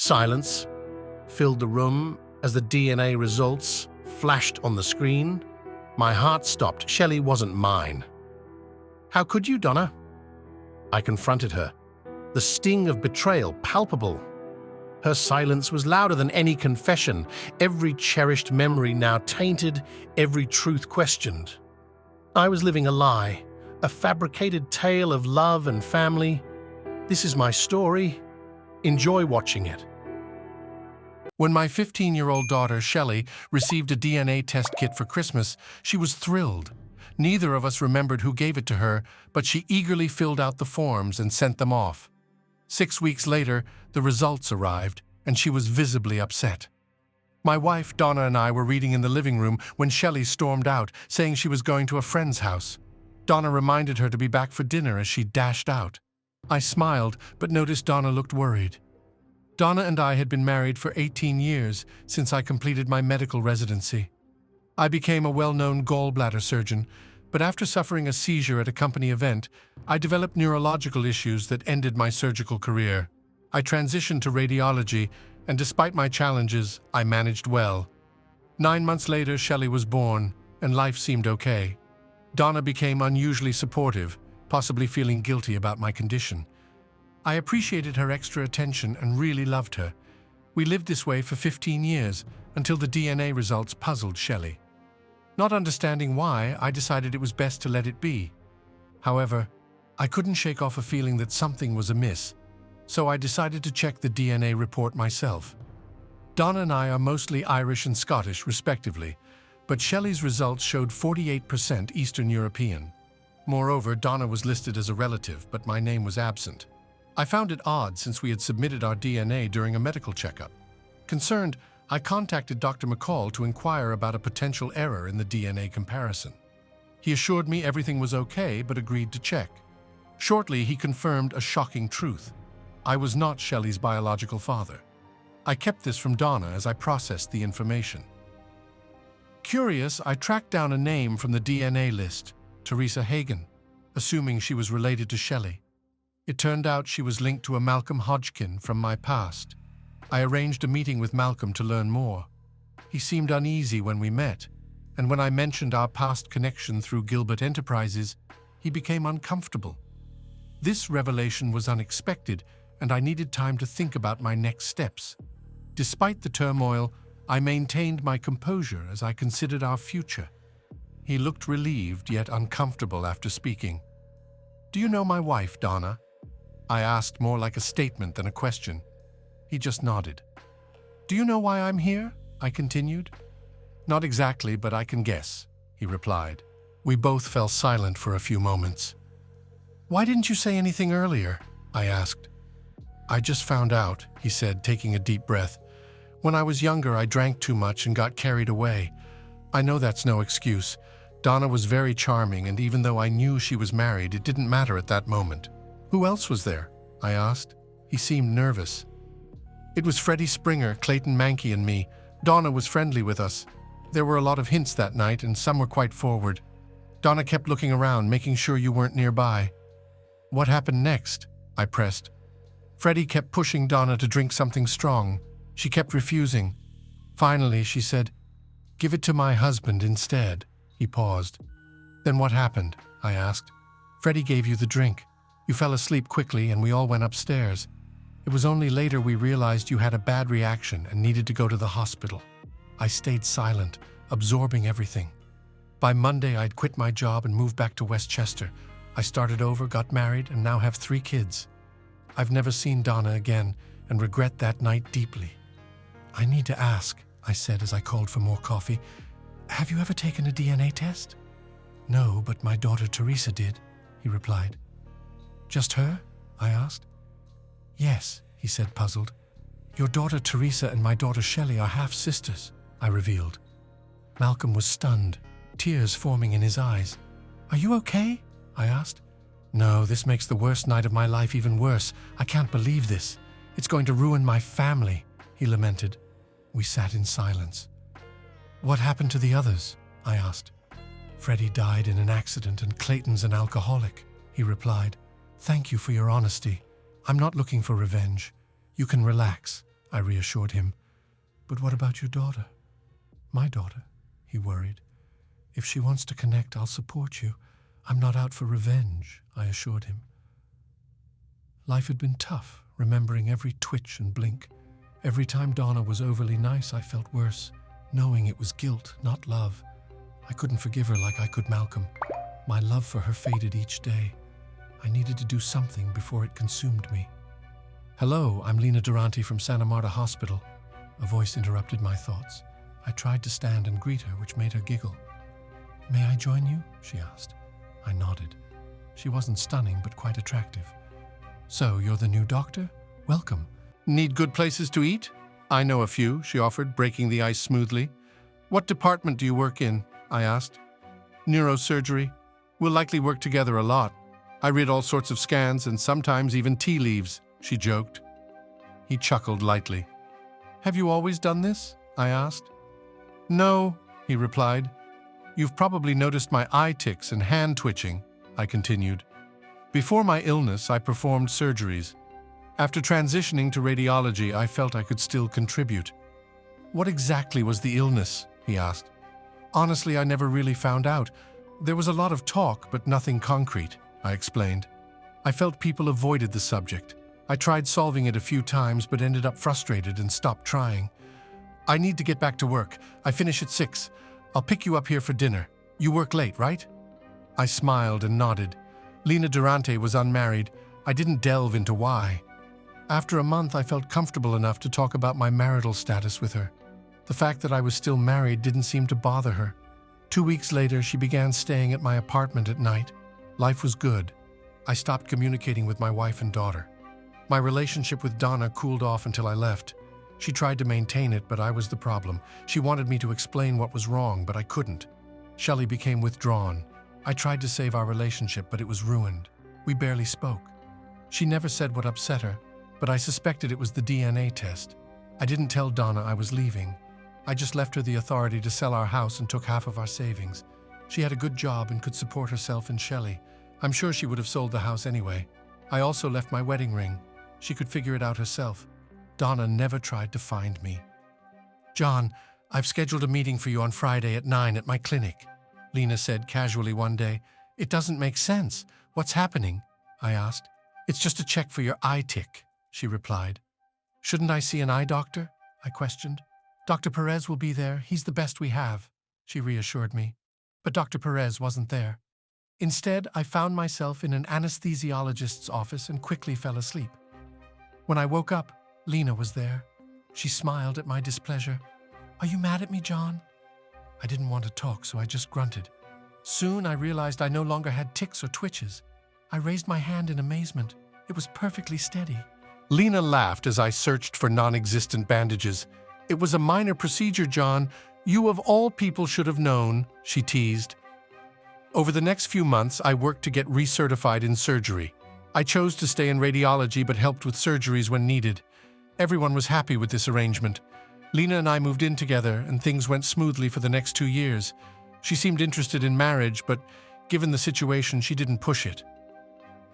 Silence filled the room as the DNA results flashed on the screen. My heart stopped. Shelley wasn't mine. How could you, Donna? I confronted her, the sting of betrayal palpable. Her silence was louder than any confession, every cherished memory now tainted, every truth questioned. I was living a lie, a fabricated tale of love and family. This is my story. Enjoy watching it. When my 15-year-old daughter, Shelley, received a DNA test kit for Christmas, she was thrilled. Neither of us remembered who gave it to her, but she eagerly filled out the forms and sent them off. 6 weeks later, the results arrived, and she was visibly upset. My wife, Donna, and I were reading in the living room when Shelley stormed out, saying she was going to a friend's house. Donna reminded her to be back for dinner as she dashed out. I smiled, but noticed Donna looked worried. Donna and I had been married for 18 years since I completed my medical residency. I became a well-known gallbladder surgeon, but after suffering a seizure at a company event, I developed neurological issues that ended my surgical career. I transitioned to radiology, and despite my challenges, I managed well. 9 months later, Shelley was born, and life seemed okay. Donna became unusually supportive, possibly feeling guilty about my condition. I appreciated her extra attention and really loved her. We lived this way for 15 years, until the DNA results puzzled Shelley. Not understanding why, I decided it was best to let it be. However, I couldn't shake off a feeling that something was amiss, so I decided to check the DNA report myself. Donna and I are mostly Irish and Scottish, respectively, but Shelley's results showed 48% Eastern European. Moreover, Donna was listed as a relative, but my name was absent. I found it odd since we had submitted our DNA during a medical checkup. Concerned, I contacted Dr. McCall to inquire about a potential error in the DNA comparison. He assured me everything was okay, but agreed to check. Shortly, he confirmed a shocking truth. I was not Shelley's biological father. I kept this from Donna as I processed the information. Curious, I tracked down a name from the DNA list, Teresa Hagen, assuming she was related to Shelley. It turned out she was linked to a Malcolm Hodgkin from my past. I arranged a meeting with Malcolm to learn more. He seemed uneasy when we met, and when I mentioned our past connection through Gilbert Enterprises, he became uncomfortable. This revelation was unexpected, and I needed time to think about my next steps. Despite the turmoil, I maintained my composure as I considered our future. He looked relieved yet uncomfortable after speaking. "Do you know my wife, Donna?" I asked, more like a statement than a question. He just nodded. "Do you know why I'm here?" I continued. "Not exactly, but I can guess," he replied. We both fell silent for a few moments. "Why didn't you say anything earlier?" I asked. "I just found out," he said, taking a deep breath. "When I was younger, I drank too much and got carried away. I know that's no excuse. Donna was very charming, and even though I knew she was married, it didn't matter at that moment." "Who else was there?" I asked. He seemed nervous. "It was Freddie Springer, Clayton Mankey, and me. Donna was friendly with us. There were a lot of hints that night, and some were quite forward. Donna kept looking around, making sure you weren't nearby." "What happened next?" I pressed. "Freddie kept pushing Donna to drink something strong. She kept refusing. Finally, she said, 'Give it to my husband instead.'" He paused. "Then what happened?" I asked. "Freddie gave you the drink. You fell asleep quickly, and we all went upstairs. It was only later we realized you had a bad reaction and needed to go to the hospital." I stayed silent, absorbing everything. By Monday, I'd quit my job and moved back to Westchester. I started over, got married, and now have 3 kids. I've never seen Donna again and regret that night deeply. "I need to ask," I said as I called for more coffee. "Have you ever taken a DNA test?" "No, but my daughter Teresa did," he replied. "Just her?" I asked. "Yes," he said, puzzled. "Your daughter Teresa and my daughter Shelley are half-sisters," I revealed. Malcolm was stunned, tears forming in his eyes. "Are you okay?" I asked. "No, this makes the worst night of my life even worse. I can't believe this. It's going to ruin my family," he lamented. We sat in silence. "What happened to the others?" I asked. "Freddie died in an accident and Clayton's an alcoholic," he replied. "Thank you for your honesty. I'm not looking for revenge. You can relax. I reassured him. But what about your daughter? My daughter, he worried. If she wants to connect, I'll support you. I'm not out for revenge, I assured him. Life had been tough, remembering every twitch and blink. Every time Donna was overly nice, I felt worse, knowing it was guilt, not love. I couldn't forgive her like I could Malcolm. My love for her faded each day. I needed to do something before it consumed me. Hello, I'm Lena Durante from Santa Marta Hospital. A voice interrupted my thoughts. I tried to stand and greet her, which made her giggle. May I join you? She asked. I nodded. She wasn't stunning, but quite attractive. So, you're the new doctor? Welcome. Need good places to eat? I know a few, she offered, breaking the ice smoothly. What department do you work in? I asked. Neurosurgery. We'll likely work together a lot. I read all sorts of scans and sometimes even tea leaves, she joked. He chuckled lightly. Have you always done this? I asked. No, he replied. You've probably noticed my eye tics and hand twitching, I continued. Before my illness, I performed surgeries. After transitioning to radiology, I felt I could still contribute. What exactly was the illness? He asked. Honestly, I never really found out. There was a lot of talk, but nothing concrete, I explained. I felt people avoided the subject. I tried solving it a few times, but ended up frustrated and stopped trying. I need to get back to work. I finish at 6. I'll pick you up here for dinner. You work late, right? I smiled and nodded. Lena Durante was unmarried. I didn't delve into why. After a month, I felt comfortable enough to talk about my marital status with her. The fact that I was still married didn't seem to bother her. 2 weeks later, she began staying at my apartment at night. Life was good. I stopped communicating with my wife and daughter. My relationship with Donna cooled off until I left. She tried to maintain it, but I was the problem. She wanted me to explain what was wrong, but I couldn't. Shelley became withdrawn. I tried to save our relationship, but it was ruined. We barely spoke. She never said what upset her, but I suspected it was the DNA test. I didn't tell Donna I was leaving. I just left her the authority to sell our house and took half of our savings. She had a good job and could support herself and Shelley. I'm sure she would have sold the house anyway. I also left my wedding ring. She could figure it out herself. Donna never tried to find me. John, I've scheduled a meeting for you on Friday at 9 at my clinic, Lena said casually one day. It doesn't make sense. What's happening? I asked. It's just a check for your eye tic, she replied. Shouldn't I see an eye doctor? I questioned. Dr. Perez will be there. He's the best we have, she reassured me. But Dr. Perez wasn't there. Instead, I found myself in an anesthesiologist's office and quickly fell asleep. When I woke up, Lena was there. She smiled at my displeasure. Are you mad at me, John? I didn't want to talk, so I just grunted. Soon I realized I no longer had tics or twitches. I raised my hand in amazement. It was perfectly steady. Lena laughed as I searched for non-existent bandages. It was a minor procedure, John. You of all people should have known, she teased. Over the next few months, I worked to get recertified in surgery. I chose to stay in radiology but helped with surgeries when needed. Everyone was happy with this arrangement. Lena and I moved in together, and things went smoothly for the next 2 years. She seemed interested in marriage, but given the situation, she didn't push it.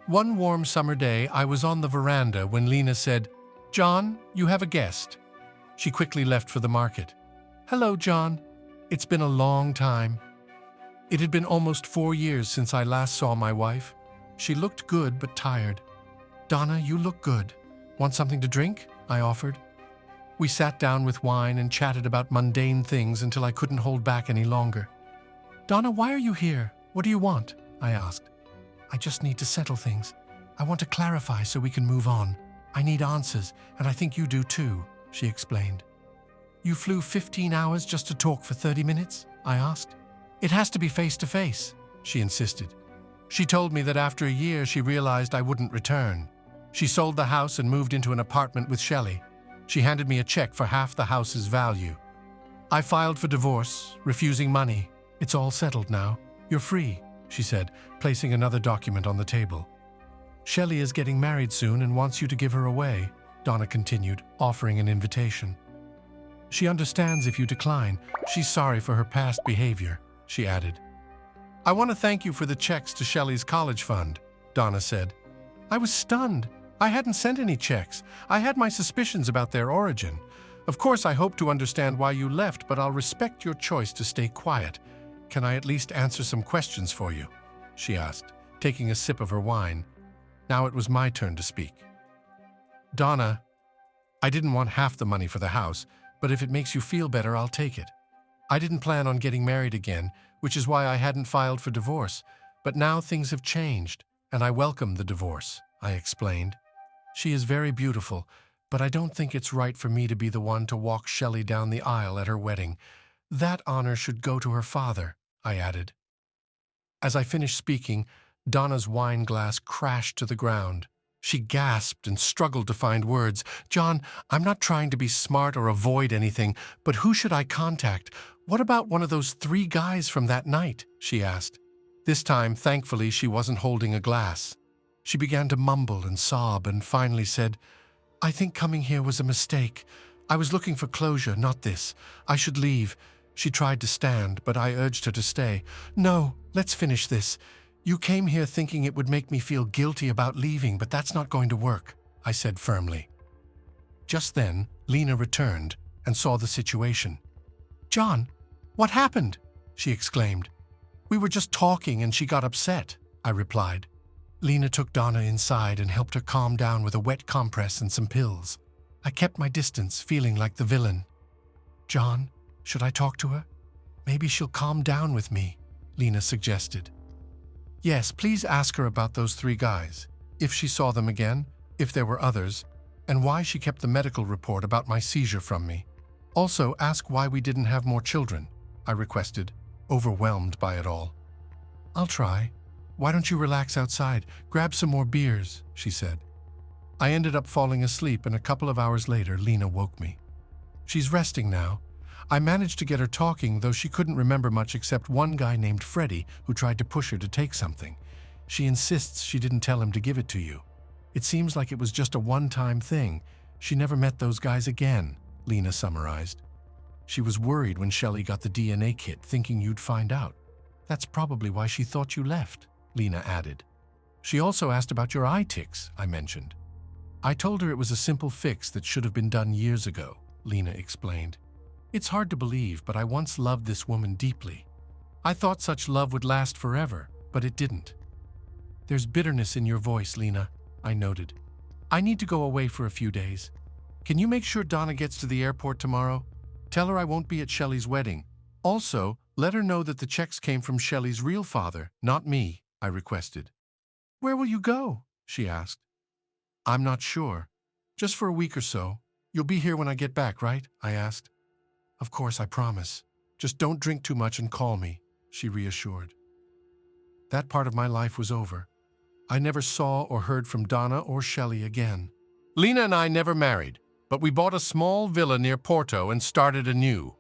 One warm summer day, I was on the veranda when Lena said, John, you have a guest. She quickly left for the market. Hello, John. It's been a long time. It had been almost 4 years since I last saw my wife. She looked good but tired. Donna, you look good. Want something to drink? I offered. We sat down with wine and chatted about mundane things until I couldn't hold back any longer. Donna, why are you here? What do you want? I asked. I just need to settle things. I want to clarify so we can move on. I need answers, and I think you do too, she explained. You flew 15 hours just to talk for 30 minutes? I asked. It has to be face-to-face, she insisted. She told me that after a year she realized I wouldn't return. She sold the house and moved into an apartment with Shelley. She handed me a check for half the house's value. I filed for divorce, refusing money. It's all settled now. You're free, she said, placing another document on the table. Shelley is getting married soon and wants you to give her away, Donna continued, offering an invitation. She understands if you decline. She's sorry for her past behavior, she added. I want to thank you for the checks to Shelley's college fund, Donna said. I was stunned. I hadn't sent any checks. I had my suspicions about their origin. Of course, I hope to understand why you left, but I'll respect your choice to stay quiet. Can I at least answer some questions for you? She asked, taking a sip of her wine. Now it was my turn to speak. Donna, I didn't want half the money for the house, but if it makes you feel better, I'll take it. I didn't plan on getting married again, which is why I hadn't filed for divorce. But now things have changed, and I welcome the divorce, I explained. She is very beautiful, but I don't think it's right for me to be the one to walk Shelley down the aisle at her wedding. That honor should go to her father, I added. As I finished speaking, Donna's wine glass crashed to the ground. She gasped and struggled to find words. John, I'm not trying to be smart or avoid anything, but who should I contact? What about one of those 3 guys from that night? She asked. This time, thankfully, she wasn't holding a glass. She began to mumble and sob and finally said, I think coming here was a mistake. I was looking for closure, not this. I should leave. She tried to stand, but I urged her to stay. No, let's finish this. You came here thinking it would make me feel guilty about leaving, but that's not going to work, I said firmly. Just then, Lena returned and saw the situation. John, what happened? She exclaimed. We were just talking and she got upset, I replied. Lena took Donna inside and helped her calm down with a wet compress and some pills. I kept my distance, feeling like the villain. John, should I talk to her? Maybe she'll calm down with me, Lena suggested. Yes, please ask her about those 3 guys, if she saw them again, if there were others, and why she kept the medical report about my seizure from me. Also, ask why we didn't have more children, I requested, overwhelmed by it all. I'll try. Why don't you relax outside? Grab some more beers, she said. I ended up falling asleep, and a couple of hours later, Lena woke me. She's resting now. I managed to get her talking, though she couldn't remember much except one guy named Freddie who tried to push her to take something. She insists she didn't tell him to give it to you. It seems like it was just a one-time thing. She never met those guys again, Lena summarized. She was worried when Shelley got the DNA kit, thinking you'd find out. That's probably why she thought you left, Lena added. She also asked about your eye tics, I mentioned. I told her it was a simple fix that should have been done years ago, Lena explained. It's hard to believe, but I once loved this woman deeply. I thought such love would last forever, but it didn't. There's bitterness in your voice, Lena, I noted. I need to go away for a few days. Can you make sure Donna gets to the airport tomorrow? Tell her I won't be at Shelley's wedding. Also, let her know that the checks came from Shelley's real father, not me, I requested. Where will you go? She asked. I'm not sure. Just for a week or so. You'll be here when I get back, right? I asked. Of course, I promise. Just don't drink too much and call me, she reassured. That part of my life was over. I never saw or heard from Donna or Shelley again. Lena and I never married, but we bought a small villa near Porto and started anew.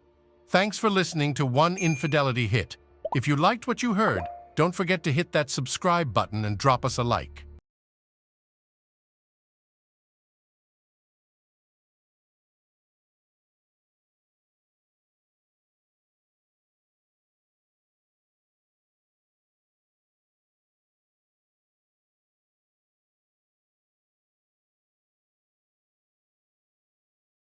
Thanks for listening to One Infidelity Hit. If you liked what you heard, don't forget to hit that subscribe button and drop us a like.